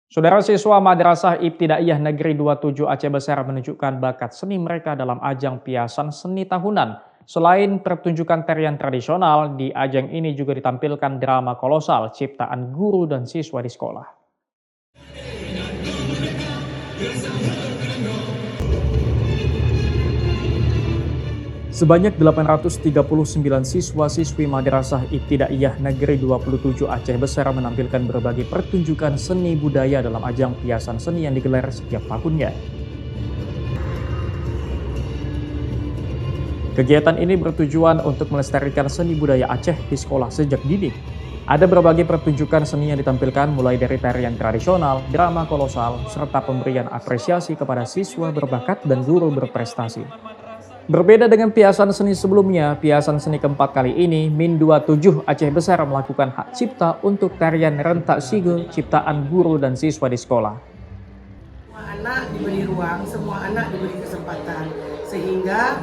Saudara siswa Madrasah Ibtidaiyah Negeri 27 Aceh Besar menunjukkan bakat seni mereka dalam ajang piasan seni tahunan. Selain pertunjukan tarian tradisional, di ajang ini juga ditampilkan drama kolosal ciptaan guru dan siswa di sekolah. Sebanyak 839 siswa-siswi Madrasah Ibtidaiyah Negeri 27 Aceh Besar menampilkan berbagai pertunjukan seni budaya dalam ajang piasan seni yang digelar setiap tahunnya. Kegiatan ini bertujuan untuk melestarikan seni budaya Aceh di sekolah sejak dini. Ada berbagai pertunjukan seni yang ditampilkan mulai dari tarian tradisional, drama kolosal, serta pemberian apresiasi kepada siswa berbakat dan guru berprestasi. Berbeda dengan piasan seni sebelumnya, piasan seni keempat kali ini, Min 27 Aceh Besar melakukan hak cipta untuk tarian rentak sige ciptaan guru dan siswa di sekolah. Semua anak diberi ruang, semua anak diberi kesempatan, sehingga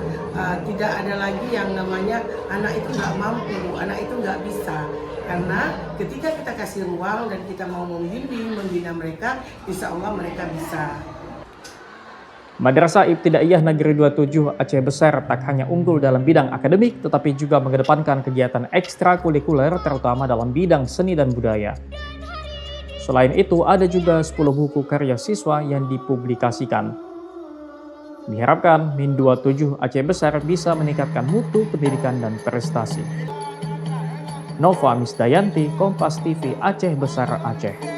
tidak ada lagi yang namanya anak itu nggak mampu, anak itu nggak bisa. Karena ketika kita kasih ruang dan kita mau membimbing, membina mereka, insya Allah mereka bisa. Madrasah Ibtidaiyah Negeri 27 Aceh Besar tak hanya unggul dalam bidang akademik, tetapi juga mengedepankan kegiatan ekstrakurikuler terutama dalam bidang seni dan budaya. Selain itu, ada juga 10 buku karya siswa yang dipublikasikan. Diharapkan Min 27 Aceh Besar bisa meningkatkan mutu pendidikan dan prestasi. Nova Misdayanti, Kompas TV Aceh Besar Aceh.